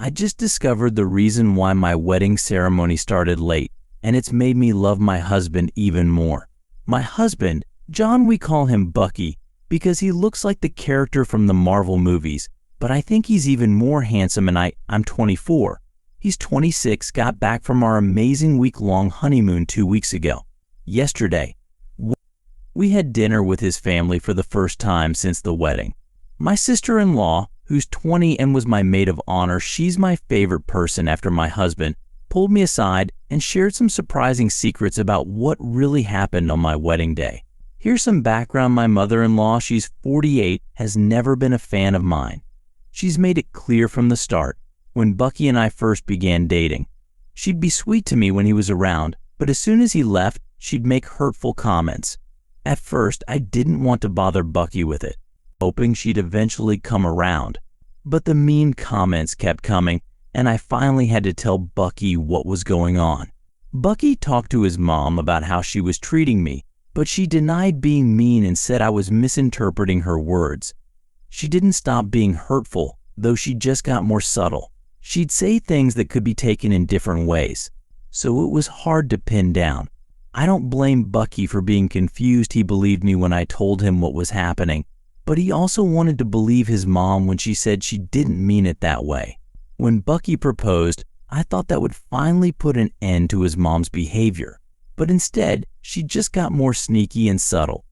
I just discovered the reason why my wedding ceremony started late, and it's made me love my husband even more. My husband, John, we call him Bucky, because he looks like the character from the Marvel movies, but I think he's even more handsome, and I'm 24. He's 26, got back from our amazing week-long honeymoon 2 weeks ago. Yesterday, we had dinner with his family for the first time since the wedding. My sister-in-law, who's 20 and was my maid of honor, she's my favorite person after my husband, pulled me aside and shared some surprising secrets about what really happened on my wedding day. Here's some background. My mother-in-law, she's 48, has never been a fan of mine. She's made it clear from the start, when Bucky and I first began dating. She'd be sweet to me when he was around, but as soon as he left, she'd make hurtful comments. At first, I didn't want to bother Bucky with it, hoping she'd eventually come around. But the mean comments kept coming, and I finally had to tell Bucky what was going on. Bucky talked to his mom about how she was treating me, but she denied being mean and said I was misinterpreting her words. She didn't stop being hurtful, though she just got more subtle. She'd say things that could be taken in different ways, so it was hard to pin down. I don't blame Bucky for being confused. He believed me when I told him what was happening, but he also wanted to believe his mom when she said she didn't mean it that way. When Bucky proposed, I thought that would finally put an end to his mom's behavior, but instead, she just got more sneaky and subtle.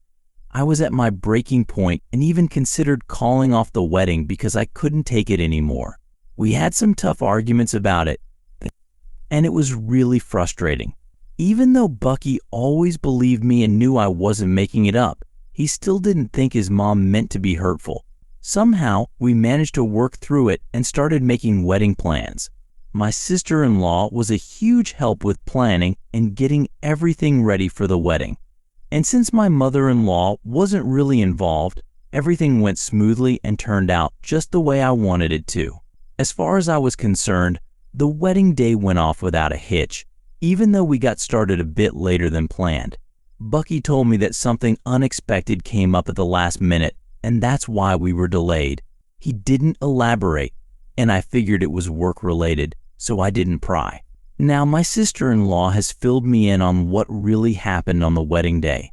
I was at my breaking point and even considered calling off the wedding because I couldn't take it anymore. We had some tough arguments about it, and it was really frustrating. Even though Bucky always believed me and knew I wasn't making it up, he still didn't think his mom meant to be hurtful. Somehow, we managed to work through it and started making wedding plans. My sister-in-law was a huge help with planning and getting everything ready for the wedding. And since my mother-in-law wasn't really involved, everything went smoothly and turned out just the way I wanted it to. As far as I was concerned, the wedding day went off without a hitch, even though we got started a bit later than planned. Bucky told me that something unexpected came up at the last minute, and that's why we were delayed. He didn't elaborate, and I figured it was work-related, so I didn't pry. Now, my sister-in-law has filled me in on what really happened on the wedding day.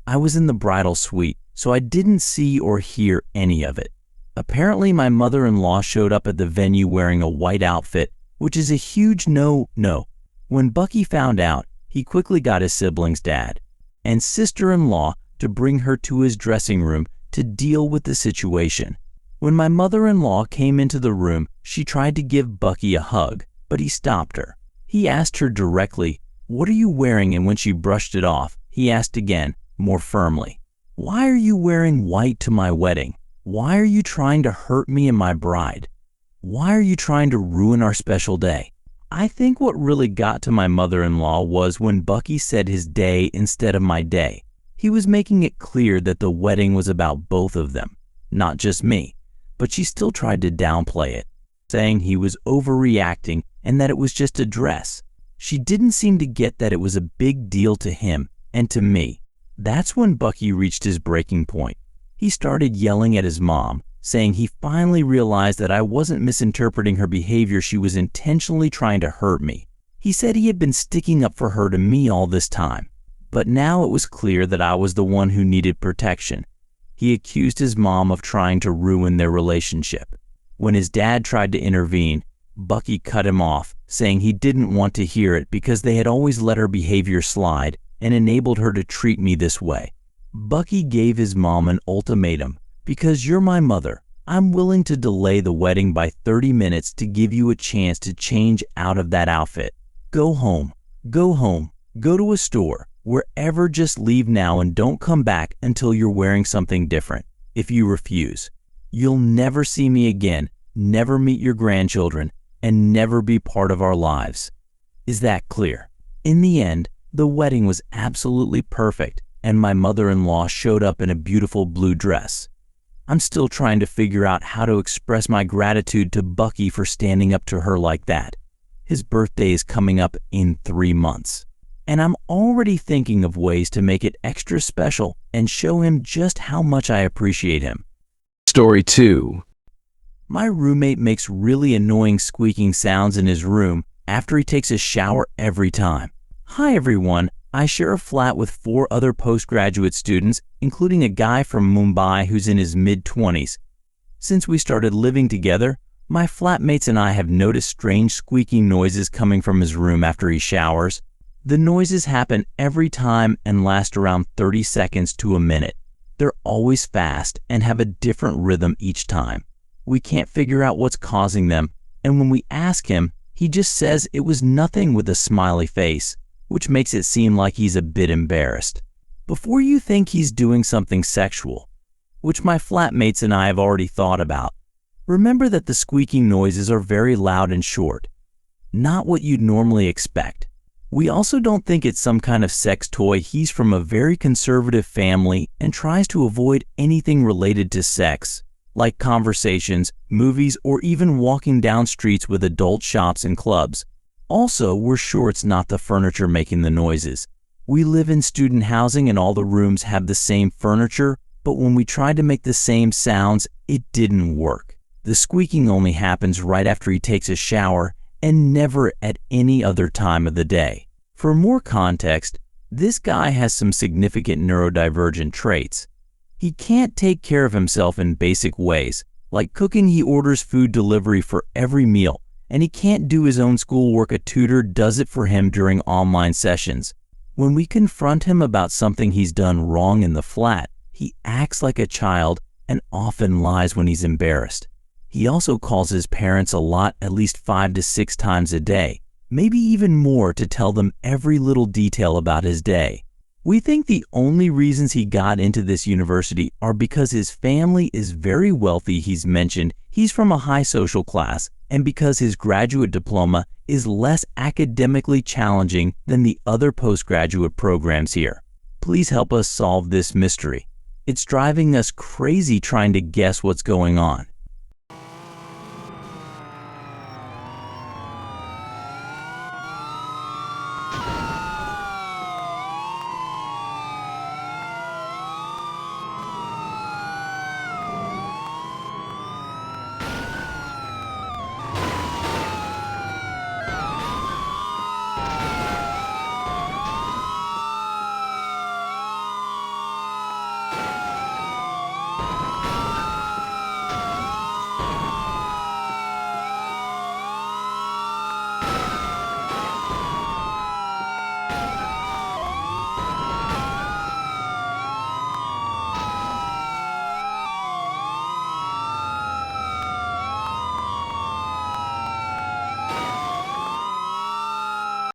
I was in the bridal suite, so I didn't see or hear any of it. Apparently, my mother-in-law showed up at the venue wearing a white outfit, which is a huge no. When Bucky found out, he quickly got his sibling's dad and sister-in-law to bring her to his dressing room to deal with the situation. When my mother-in-law came into the room, she tried to give Bucky a hug, but he stopped her. He asked her directly, "What are you wearing?" And when she brushed it off, he asked again, more firmly, "Why are you wearing white to my wedding? Why are you trying to hurt me and my bride? Why are you trying to ruin our special day?" I think what really got to my mother-in-law was when Bucky said his day instead of my day. He was making it clear that the wedding was about both of them, not just me, but she still tried to downplay it, saying he was overreacting and that it was just a dress. She didn't seem to get that it was a big deal to him and to me. That's when Bucky reached his breaking point. He started yelling at his mom, saying he finally realized that I wasn't misinterpreting her behavior. She was intentionally trying to hurt me. He said he had been sticking up for her to me all this time, but now it was clear that I was the one who needed protection. He accused his mom of trying to ruin their relationship. When his dad tried to intervene, Bucky cut him off, saying he didn't want to hear it because they had always let her behavior slide and enabled her to treat me this way. Bucky gave his mom an ultimatum: "Because you're my mother, I'm willing to delay the wedding by 30 minutes to give you a chance to change out of that outfit. Go home, go to a store, wherever, just leave now and don't come back until you're wearing something different. If you refuse, you'll never see me again, never meet your grandchildren, and never be part of our lives." Is that clear? In the end, the wedding was absolutely perfect, and my mother-in-law showed up in a beautiful blue dress. I'm still trying to figure out how to express my gratitude to Bucky for standing up to her like that. His birthday is coming up in 3 months, and I'm already thinking of ways to make it extra special and show him just how much I appreciate him. Story 2. My roommate makes really annoying squeaking sounds in his room after he takes a shower every time. Hi everyone, I share a flat with 4 other postgraduate students, including a guy from Mumbai who's in his mid-20s. Since we started living together, my flatmates and I have noticed strange squeaking noises coming from his room after he showers. The noises happen every time and last around 30 seconds to a minute. They're always fast and have a different rhythm each time. We can't figure out what's causing them, and when we ask him, he just says it was nothing with a smiley face, which makes it seem like he's a bit embarrassed. Before you think he's doing something sexual, which my flatmates and I have already thought about, remember that the squeaking noises are very loud and short, not what you'd normally expect. We also don't think it's some kind of sex toy. He's from a very conservative family and tries to avoid anything related to sex, like conversations, movies, or even walking down streets with adult shops and clubs. Also, we're sure it's not the furniture making the noises. We live in student housing and all the rooms have the same furniture, but when we tried to make the same sounds, it didn't work. The squeaking only happens right after he takes a shower and never at any other time of the day. For more context, this guy has some significant neurodivergent traits. He can't take care of himself in basic ways, like cooking. He orders food delivery for every meal, and he can't do his own schoolwork. A tutor does it for him during online sessions. When we confront him about something he's done wrong in the flat, he acts like a child and often lies when he's embarrassed. He also calls his parents a lot, at least 5 to 6 times a day, maybe even more, to tell them every little detail about his day. We think the only reasons he got into this university are because his family is very wealthy. He's mentioned he's from a high social class, and because his graduate diploma is less academically challenging than the other postgraduate programs here. Please help us solve this mystery. It's driving us crazy trying to guess what's going on.